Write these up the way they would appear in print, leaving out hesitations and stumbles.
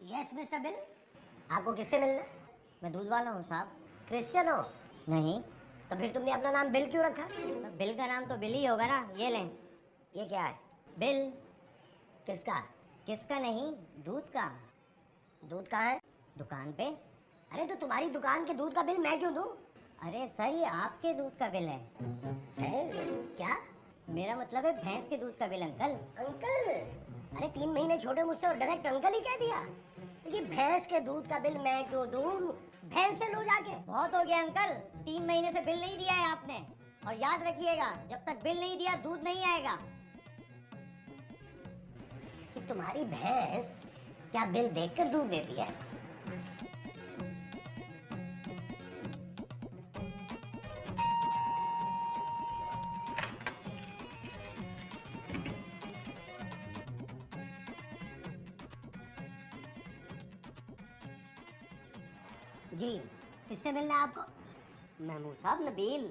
Yes mister bill, आपको किससे मिलना है? मैं दूध वाला हूँ साहब। क्रिश्चियन हो? नहीं तो फिर तुमने अपना नाम बिल क्यों रखा? सर, बिल का नाम तो बिल ही होगा ना। ये लें ये क्या है? बिल। किसका? किसका नहीं, दूध का। दूध कहाँ है? दुकान पे। अरे तो तुम्हारी दुकान के दूध का बिल मैं क्यों दूं? अरे सर, ये आपके दूध का बिल है। क्या? मेरा मतलब है भैंस के दूध का बिल अंकल। अंकल? अरे 3 महीने छोटे मुझसे और डायरेक्ट अंकल ही कह दिया। तो ये भैंस के दूध का बिल मैं क्यों दूं? भैंस से लो जाके। बहुत हो गया अंकल, 3 महीने से बिल नहीं दिया है आपने। और याद रखिएगा, जब तक बिल नहीं दिया दूध नहीं आएगा। कि तुम्हारी भैंस क्या बिल देखकर दूध देती है? जी, किससे मिलना है आपको? महमूद साहब, नबील।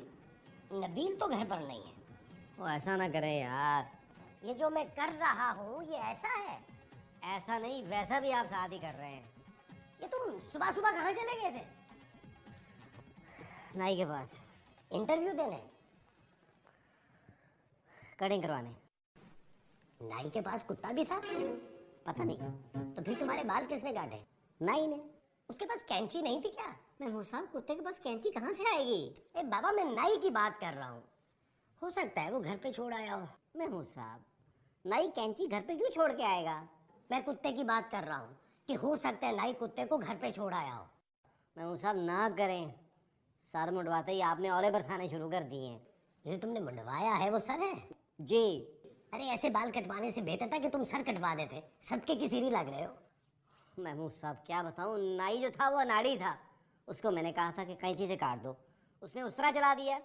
नबील तो घर पर नहीं है। वो ऐसा ना करें यार। ये जो मैं कर रहा हूँ ये ऐसा है? ऐसा नहीं, वैसा भी आप शादी कर रहे हैं। ये तुम सुबह सुबह कहाँ चले गए थे? नाई के पास। इंटरव्यू देने? कटिंग करवाने। नाई के पास कुत्ता भी था? पता नहीं। तो फिर तुम्हारे बाल किसने काटे? नाई ने। उसके पास कैंची नहीं थी क्या? महमूद साहब, कुत्ते के पास कैंची कहाँ से आएगी? ए बाबा, मैं नाई की बात कर रहा हूँ। हो सकता है वो घर पे छोड़ आया हो। महमूद साहब, नाई कैंची घर पे क्यों छोड़ के आएगा? मैं कुत्ते की बात कर रहा हूँ कि हो सकता है नाई कुत्ते को घर पे छोड़ आया हो। महमूद साहब ना करें, सर मुंडवाते ही आपने औले बरसाने शुरू कर दिए हैं। ये तुमने मुंडवाया है वो सर है? जी। अरे ऐसे बाल कटवाने से बेहतर था कि तुम सर कटवा देते। सदके की सीरी लग रहे हो। महमूद साहब क्या बताऊं, नाई जो था वो अनाड़ी था। उसको मैंने कहा था कि कैंची से काट दो, उसने उस तरह चला दिया।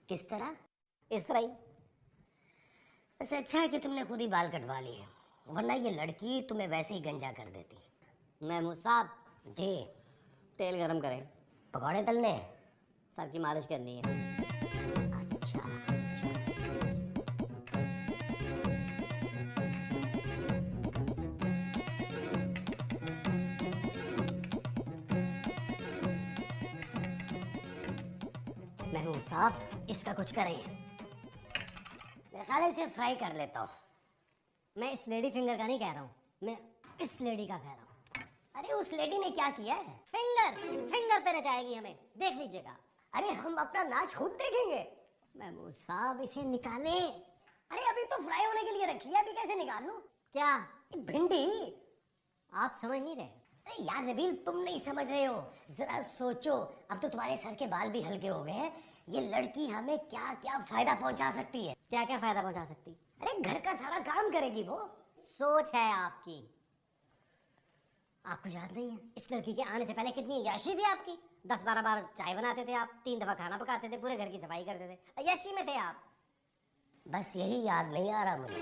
किस तरह? इस तरह ही। वैसे अच्छा है कि तुमने खुद ही बाल कटवा लिए, वरना ये लड़की तुम्हें वैसे ही गंजा कर देती। महमूद साहब जी। तेल गरम करें। पकौड़े तलने? सर की मालिश करनी है। अच्छा। महमूद साहब इसका कुछ करें। मैं खाले से फ्राई कर लेता हूँ। मैं इस लेडी फिंगर का नहीं कह रहा हूँ, मैं इस लेडी का कह रहा हूँ। अरे उस लेडी ने क्या किया है? फिंगर फिंगर पे नचाएगी हमें, देख लीजिएगा। अरे हम अपना नाच खुद देखेंगे। महमूद साहब इसे निकाले। अरे अभी तो फ्राई होने के लिए रखी है, अभी कैसे निकाल लूं? क्या? भिंडी। आप समझ नहीं रहे। अरे यार नबील, तुम नहीं समझ रहे हो। जरा सोचो, अब तो तुम्हारे सर के बाल भी हल्के हो गए हैं। ये लड़की हमें क्या क्या फायदा पहुंचा सकती है। क्या क्या फायदा पहुंचा सकती? अरे घर का सारा काम करेगी वो। सोच है आपकी। आपको याद नहीं है इस लड़की के आने से पहले कितनी यशी थी आपकी? 10-12 बार चाय बनाते थे आप, 3 दफा खाना पकाते थे, पूरे घर की सफाई करते थे, यशी में थे आप। बस यही याद नहीं आ रहा मुझे।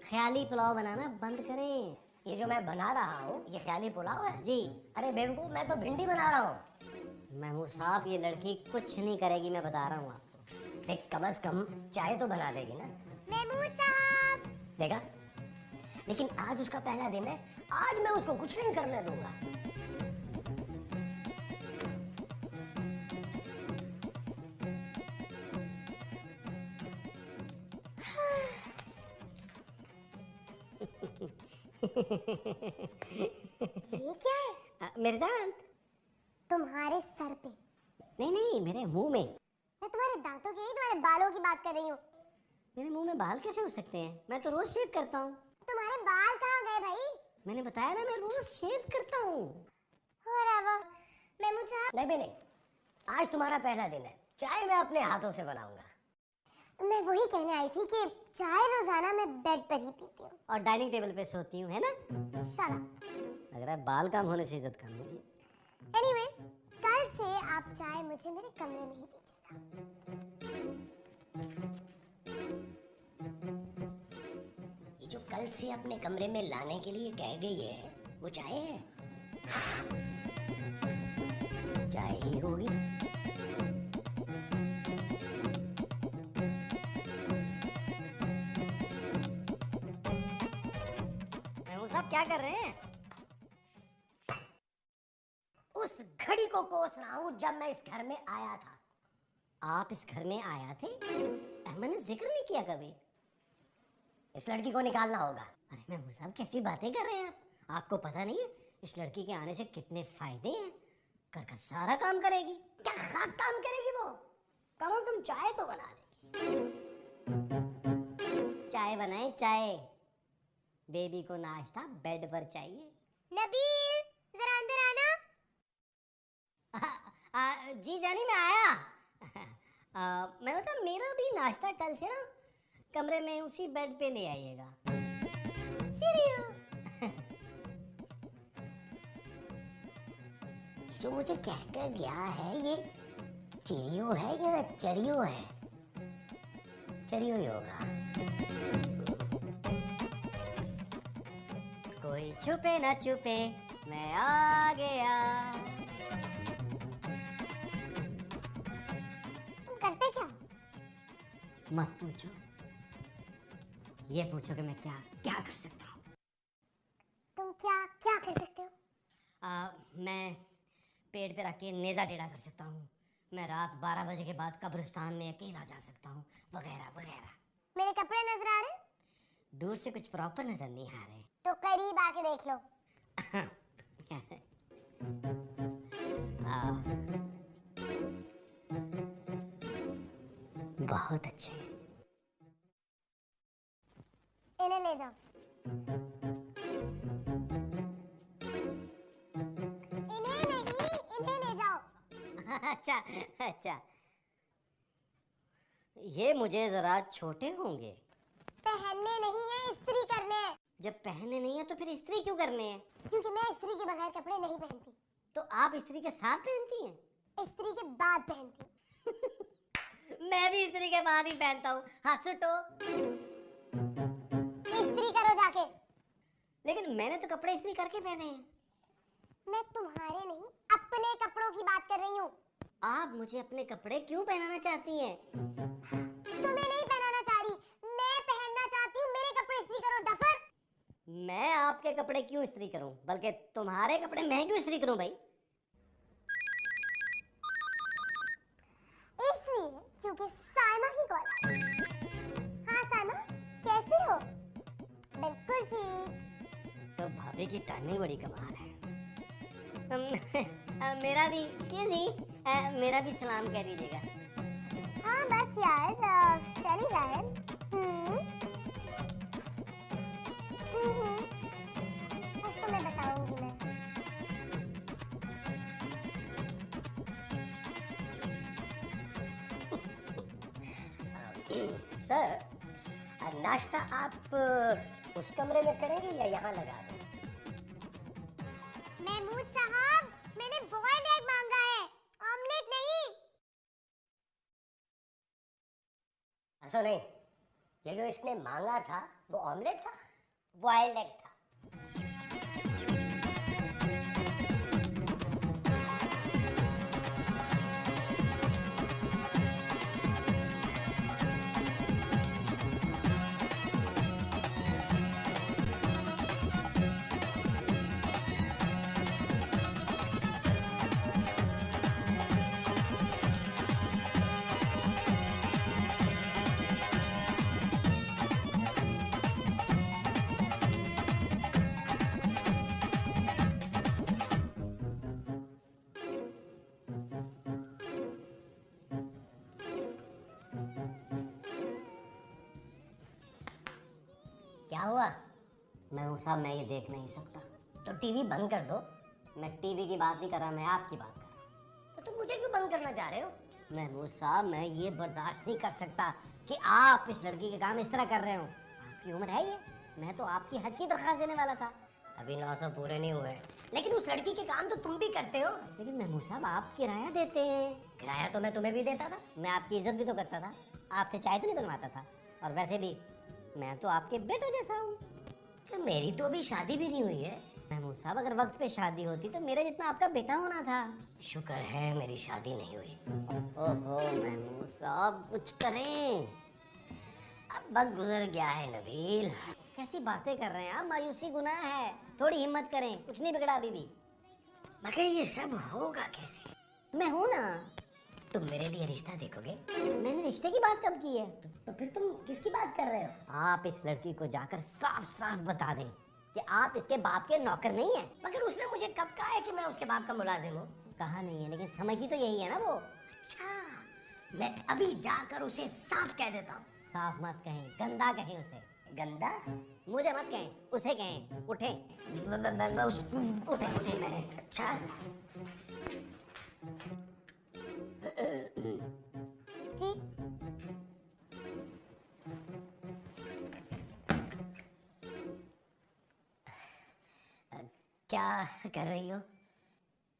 ख्याली पुलाव बनाना बंद करें। ये जो मैं बना रहा हूँ ये ख्याली पुलाव है? जी। अरे बेवकूफ, मैं तो भिंडी बना रहा हूँ। महमूद साहब ये लड़की कुछ नहीं करेगी, मैं बता रहा हूँ आपको। देख, कम से कम चाय तो बना देगी ना। महमूद साहब। देखा, लेकिन आज उसका पहला दिन है, आज मैं उसको कुछ नहीं करने दूंगा। ये क्या है? मेरे दांत। तुम्हारे सर पे? नहीं नहीं, मेरे मुंह में। मैं तुम्हारे दांतों की नहीं, तुम्हारे बालों की बात कर रही हूँ। मेरे मुंह में बाल कैसे हो सकते हैं? मैं तो रोज शेव करता हूँ। तुम्हारे बाल कहाँ गए भाई? मैंने बताया ना, मैं रोज शेव करता हूँ। महमूद साहब। नहीं नहीं, आज तुम्हारा पहला दिन है, चाय मैं अपने हाथों से बनाऊंगा। मैं वही कहने आई थी कि चाय रोजाना मैं बेड पर ही पीती हूँ और डाइनिंग टेबल पे सोती हूँ, है ना? Shut up. लग रहा है बाल कम होने से इज्जत कम हुई। Anyways, कल से आप चाय मुझे मेरे कमरे में ही दीजिएगा। ये जो कल से अपने कमरे में लाने के लिए कह गई है वो चाय है? चाय ही होगी। वो सब क्या कर रहे हैं? सोच रहा हूँ जब मैं इस घर में आया था। आप इस घर में आया थे? मैंने जिक्र नहीं किया कभी। इस लड़की को निकालना होगा। अरे महमूद साहब, कैसी बातें कर रहे हैं आप? आपको पता नहीं है इस लड़की के आने से कितने फायदे हैं? घर का सारा काम करेगी। क्या काम करेगी वो? कम से कम चाय तो बना लेगी। चाय बनाए चाय। बेबी को नाश्ता बेड पर चाहिए। नबील, जरा अंदर आना। जी जानी, मैं आया। मैं बता, मेरा भी नाश्ता कल से ना कमरे में उसी बेड पे ले आइएगा। चिड़िया। जो मुझे कहकर गया है ये चिड़ियो है या चरियो है? चरियो ही होगा। कोई छुपे न छुपे मैं आ गया। तुम करते क्या? मत पूछो, ये पूछो कि मैं क्या क्या कर सकता हूँ। तुम क्या क्या कर सकते हो? मैं पेड़ पे रख के नेज़ा टेढ़ा कर सकता हूँ। मैं रात 12 बजे के बाद कब्रिस्तान में अकेला जा सकता हूँ, वगैरह वगैरह। मेरे कपड़े नजर आ रहे? दूर से कुछ प्रॉपर नजर नहीं आ रहे। तो करीब आके देख लो। बहुत अच्छे। इन्हें ले जाओ। इन्हें नहीं, इन्हें ले जाओ। अच्छा अच्छा, ये मुझे जरा छोटे होंगे। पहनने नहीं है, इस्त्री करने हैं। जब पहनने नहीं है तो फिर इस्त्री क्यों करने हैं? क्योंकि मैं इस्त्री के बगैर कपड़े नहीं पहनती। तो आप इस्त्री के साथ पहनती हैं? इस्त्री के बाद पहनती हूँ। मैं भी इस्त्री के बाद ही पहनता हूँ। हाथ सुटो। इस्त्री करो जाके। लेकिन मैंने तो कपड़े इस्त्री करके पहने हैं। मैं तुम्हारे नहीं, अपने कपड़ों की बात कर रही हूँ। आप मुझे अपने कपड़े क्यों पहनाना चाहती हैं? तुम्हें नहीं पहनाना चाह रही, मैं पहनना चाहती हूँ। मेरे कपड़े इस्त्री करो, डफर। मैं आपके कपड़े क्यों इस्त्री करूं? बल्कि तुम्हारे कपड़े मैं क्यों इस्त्री करूं भाई? इसलिए क्योंकि साइमा की कॉल आई। हाँ साइमा, कैसी हो? बिल्कुल ठीक। तो भाभी की टाइमिंग बड़ी कमाल है। मेरा भी एक्सक्यूज मी, मेरा भी सलाम कह दीजिएगा। हाँ बस यार, चल ही रहा है। बस तो मैं बताऊंगी मैं। सर, नाश्ता आप उस कमरे में करेंगे या यहाँ लगा दें? महमूद साहब, मैंने बॉइल्ड एग मांगा है, ऑमलेट नहीं। ऐसा नहीं, ये जो इसने मांगा था वो ऑमलेट था, बॉइल्ड एग था। क्या हुआ? मैं साहब, मैं ये देख नहीं सकता। तो टीवी बंद कर दो। मैं टीवी की बात नहीं कर रहा, मैं आपकी बात कर रहा हूँ। तो तुम मुझे क्यों बंद करना चाह रहे हो? महमूद साहब, मैं ये बर्दाश्त नहीं कर सकता कि आप इस लड़की के काम इस तरह कर रहे हो। आपकी उम्र है ये, मैं तो आपकी हज की दरख्वास्त देने वाला था। अभी 900 पूरे नहीं हुए, लेकिन उस लड़की के काम तो तुम भी करते हो। लेकिन महमूद साहब, आप किराया देते हैं। किराया तो मैं तुम्हें भी देता था। मैं आपकी इज्जत भी तो करता था, आपसे चाय तो नहीं बनवाता था। और वैसे भी मैं तो आपके बेटो जैसा हूँ। तो मेरी तो अभी शादी भी नहीं हुई है। महमूद साहब, अगर वक्त पे शादी होती तो मेरे जितना आपका बेटा होना था। शुक्र है मेरी शादी नहीं हुई। ओहो महमूद साहब, कुछ करें। अब वक्त गुजर गया है नबील। कैसी बातें कर रहे हैं आप? मायूसी गुनाह है, थोड़ी हिम्मत करें, कुछ नहीं बिगड़ा अभी भी। मगर ये सब होगा कैसे? मैं हूँ ना। तुम मेरे लिए रिश्ता देखोगे? मैंने रिश्ते की बात कब की है? तो फिर तुम किसकी बात कर रहे हो? आप इस लड़की को जाकर साफ साफ बता दें कि आप इसके बाप के नौकर नहीं है। मगर उसने मुझे कब कहा है कि मैं उसके बाप का मुलाजिम हूँ? कहा नहीं है, लेकिन समझती तो यही है ना वो। अच्छा, मैं अभी जाकर उसे साफ कह देता हूँ। साफ मत कहें, गंदा कहें उसे। गंदा? मुझे मत कहें, उसे कहें। उठे। मैं उस उठे उठे मैं। अच्छा जी क्या कर रही हो?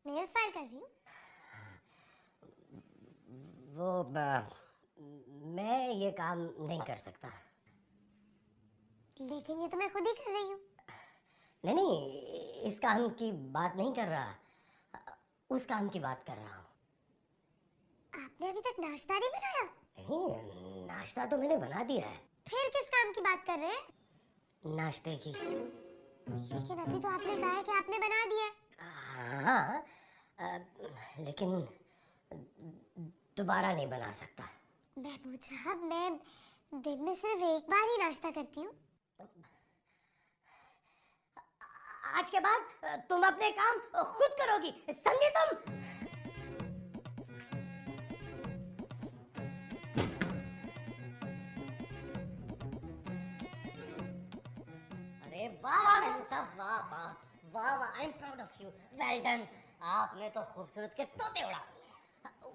नेल्स फाइल कर रही हूँ। मैं ये काम नहीं कर सकता। लेकिन ये तो मैं खुद ही कर रही हूँ। नहीं नहीं, इस काम की बात नहीं कर रहा, उस काम की बात कर रहा हूँ। आपने अभी तक नाश्ता नहीं बनाया? नहीं, नाश्ता तो मैंने बना दिया है। फिर किस काम की बात कर रहे हैं? नाश्ते की। लेकिन अभी तो आपने कहा है कि आपने बना दिया है। हाँ, लेकिन दोबारा नहीं बना सकता। महमूद साहब, मैं दिन में सिर्फ एक बार ही नाश्ता करती हूँ। आज के बाद तुम अपने काम खुद करोगी, समझी तुम? अरे वाह वाह मेहमूद साहब, वाह वाह वाह वाह, I am proud of you, well done. आपने तो खूबसूरत के तोते उड़ा दिए।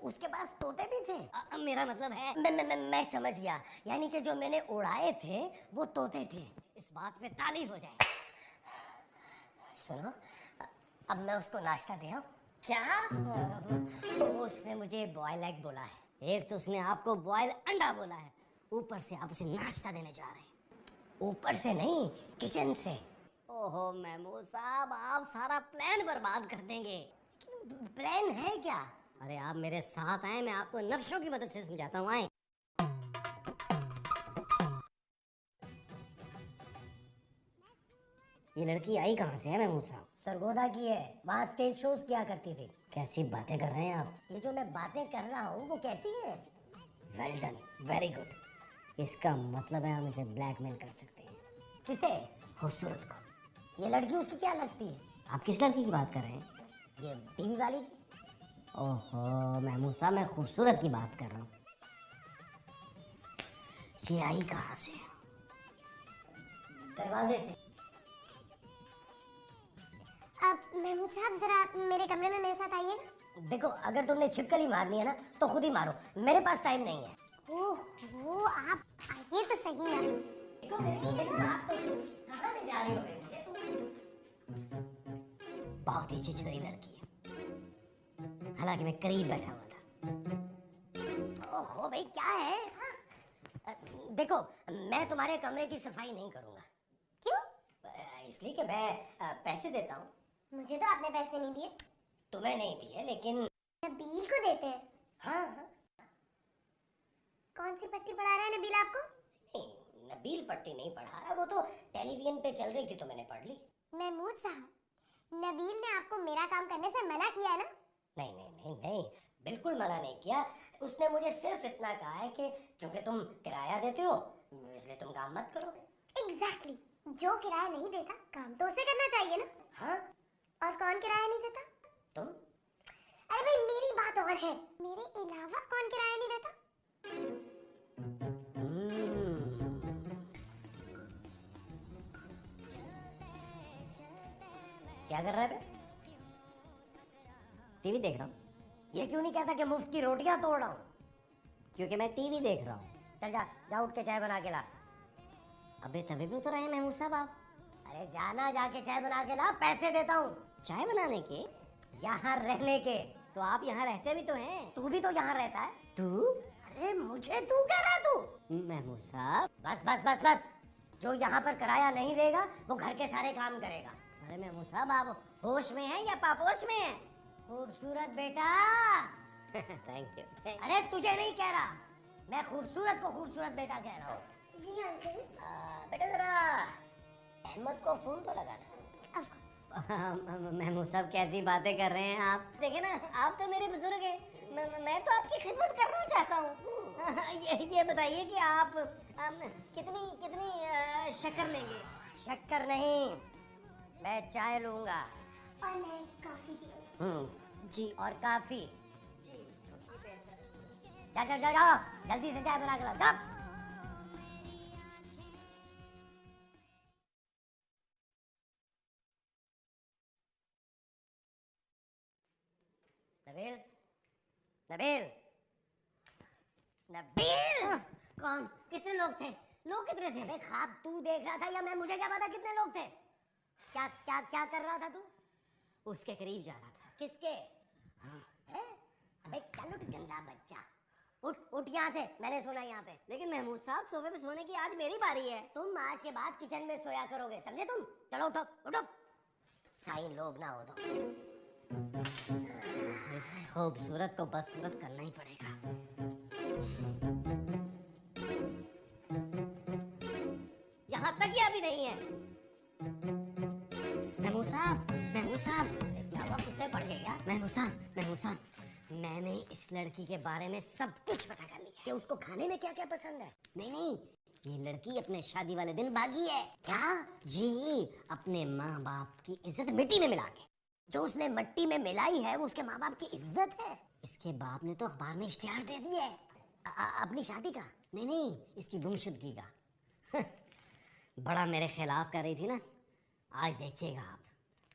उसके पास तोते भी थे? मेरा मतलब है, मैं समझ गया, यानी कि जो मैंने उड़ाए थे वो तोते थे। इस बात पे ताली हो जाए। सुनो, अब मैं उसको नाश्ता दे आऊं? क्या? तो उसने मुझे बॉयल एग बोला है। एक तो उसने आपको बॉयल अंडा बोला है, ऊपर से आप उसे नाश्ता देने जा रहे हैं। ऊपर से नहीं, किचन से। ओहो महमूद साहब, आप सारा प्लान बर्बाद कर देंगे। प्लान है क्या? अरे आप मेरे साथ आए, मैं आपको नक्शों की मदद से समझाता हूँ। आए। ये लड़की आई कहाँ से है महमूद साहब? सरगोदा की है, वहाँ स्टेज शोज किया करती थी। कैसी बातें कर रहे हैं आप? ये जो मैं बातें कर रहा हूँ वो कैसी है? Well done, very good. इसका मतलब है हम इसे ब्लैकमेल कर सकते हैं। किसे? खूबसूरत को। ये लड़की उसकी क्या लगती है? आप किस लड़की की बात कर रहे हैं? ये टीवी वाली। ओहो महमूद साहब, मैं खूबसूरत की बात कर रहा हूँ। ये आई कहाँ से? दरवाजे से। अब महमूद साहब, जरा आप मेरे कमरे में मेरे साथ आइए ना। देखो, अगर तुमने छिपकली मारनी है ना तो खुद ही मारो, मेरे पास टाइम नहीं है। ओहो, आप आइए तो सही ना। देखो मेरी बात तो सुन, कहाँ ले जा रही हो मुझे तुम? बहुत ही चिचकरी लड़की है, हालांकि मैं करीब बैठा हुआ था। ओहो भाई, क्या है? देखो, मैं तुम्हारे कमरे की सफाई नहीं करूंगा। क्यों? इसलिए कि मैं पैसे देता हूँ। मुझे तो आपने पैसे नहीं दिए। तुम्हें नहीं दिए, लेकिन नबील को देते हैं। हाँ हाँ। कौन सी पट्टी पढ़ा रहा है नबील आपको? नहीं, नबील पट्टी नहीं पढ़ा रहा, वो तो टेलीविजन पे चल रही थी तो मैंने पढ़ ली। महमूद साहब, नबील ने आपको मेरा काम करने से मना किया है ना? नहीं नहीं नहीं नहीं, बिल्कुल मना नहीं किया। उसने मुझे सिर्फ इतना कहा है कि क्योंकि तुम किराया देते हो इसलिए तुम काम मत करो। एग्जैक्टली, जो किराया नहीं देता काम तो उसे करना चाहिए ना। हाँ, और कौन किराया नहीं देता? तुम। अरे भाई, मेरी बात और है, मेरे अलावा कौन किराया नहीं देता? क्या कर रहा है बे? टीवी देख रहा हूँ। ये क्यों नहीं कहता कि मुफ्त की रोटियां तोड़ रहा हूँ? क्योंकि मैं टीवी देख रहा हूँ। चल जा जा, उठ के चाय बना के ला। अबे तभी भी उतर आए महमूद साहब आप। अरे जाना, जाके चाय बना के ला, पैसे देता हूँ। चाय बनाने के? यहाँ रहने के। तो आप यहाँ रहते भी तो हैं। तू भी तो यहाँ रहता है। तू? अरे मुझे तू कह रहा है तू? महमूद साहब। बस बस बस बस, जो यहाँ पर किराया नहीं देगा वो घर के सारे काम करेगा। अरे महमूद साहब, आप होश में हैं या पापोश में हैं? खूबसूरत बेटा। Thank you. अरे तुझे नहीं कह रहा, मैं खूबसूरत को खूबसूरत बेटा कह रहा हूँ। जी अंकल। बेटा जरा अहमद को फोन तो लगाना। Of course. महमूद साहब कैसी बातें कर रहे हैं आप? देखिए ना, आप तो मेरे बुजुर्ग हैं, मैं तो आपकी खिदमत करना चाहता हूँ। ये बताइए कि आप कितनी कितनी शक्कर लेंगे? शक्कर नहीं, मैं चाय लूंगा। और मैं कॉफी पीऊंगी। जी। और काफी। जी। जा जा जा जाओ, जल्दी से चाय बना कर लाओ, जाओ। नबील, नबील, नबील। कौन? कितने लोग थे? लोग कितने थे? अरे ख्वाब तू देख रहा था या मैं? मुझे क्या पता कितने लोग थे? क्या क्या क्या कर रहा था तू? उसके करीब जा रहा था। किसके? हैं? अबे चल उठ गंदा बच्चा, उठ उठ यहाँ से, मैंने सोना यहाँ पे। लेकिन महमूद साहब, सोफे पे सोने की आज मेरी बारी है। तुम आज के बाद किचन में सोया करोगे, समझे तुम? चलो उठो उठो, साईं लोग ना हो तो। इस खूबसूरत को बदसूरत करना ही पड़ेगा। यहाँ तक ये अभी नहीं है। महमूद साहब, महमूद साहब, क्या हुआ, कुत्ते पड़ गए क्या? महमूद साहब, महमूद साहब, मैंने इस लड़की के बारे में सब कुछ पता कर लिया। कि उसको खाने में क्या क्या पसंद है? नहीं नहीं, ये लड़की अपने शादी वाले दिन भागी है। क्या? जी, अपने माँ बाप की इज्जत मिट्टी में मिला के। जो उसने मिट्टी में मिलाई है वो उसके माँ बाप की इज्जत है। इसके बाप ने तो अखबार में इश्तिहार दे दिया है। अपनी शादी का? नहीं नहीं, इसकी गुमशुदगी का। बड़ा मेरे खिलाफ कर रही थी ना, आज देखिएगा आप,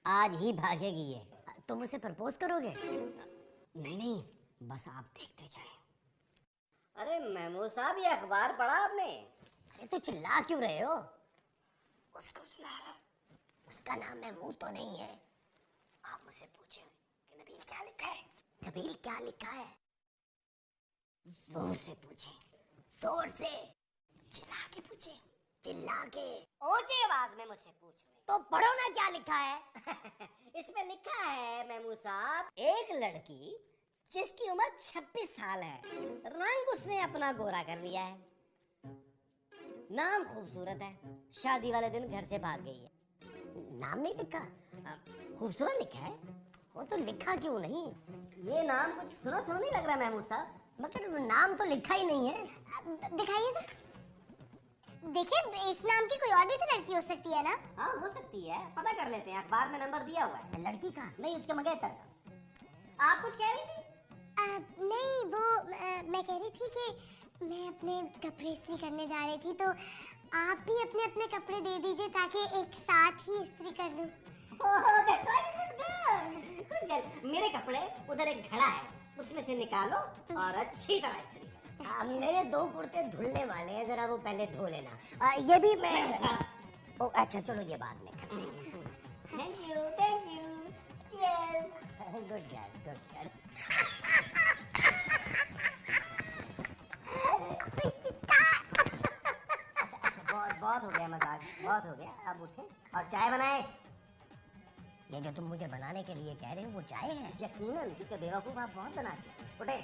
आज ही भागेगी ये। तुम उसे प्रपोज करोगे? नहीं नहीं, बस आप देखते जाएं। अरे महमूद साहब, ये अखबार पढ़ा आपने? अरे तो चिल्ला क्यों रहे हो? उसको सुना रहा, उसका नाम महमूद तो नहीं है। आप मुझसे पूछे कि नबील क्या लिखा है? नबील क्या लिखा है? जोर से पूछे, जोर से, चिल्ला के पूछे, चिल्ला के। ऊंची आवाज में मुझसे पूछ रहे। तो पढ़ो ना, क्या लिखा है? इसमें लिखा है महमूद साहब, एक लड़की जिसकी उम्र 26 साल है, रंग उसने अपना गोरा कर लिया है, नाम खूबसूरत है, शादी वाले दिन घर से भाग गई है। नाम नहीं लिखा? खूबसूरत लिखा है। वो तो लिखा क्यों नहीं? ये नाम कुछ सुना सुना नहीं लग रहा महमूद साहब। मगर नाम तो लिखा ही नहीं है। दिखाइए सर। देखिए, इस नाम की कोई और भी तो लड़की हो सकती है ना? हाँ, हो सकती है, पता कर लेते हैं, अखबार में नंबर दिया हुआ है। लड़की का? नहीं, उसके मंगेतर का। आप कुछ कह रही थी? नहीं, वो मैं कह रही थी कि मैं अपने कपड़े इस्त्री करने जा रही थी, तो आप भी अपने अपने कपड़े दे दीजिए ताकि एक साथ ही इस्त्री कर लूं। मेरे कपड़े उधर एक घड़ा है, उसमें से निकालो और अच्छी तरह इस्त्री करो। मेरे 2 कुर्ते धुलने वाले हैं, जरा वो पहले धो लेना। ये भी मैं। ओ अच्छा, चलो ये बाद में करते हैं। Thank you, thank you, cheers. Good girl, good girl. बहुत हो गया मजाक, बहुत हो गया, अब उठे और चाय बनाए। ये जो तुम मुझे बनाने के लिए कह रहे हो वो चाय है? यकीनन, क्योंकि बेवकूफ आप बहुत बनाते हैं। उठे।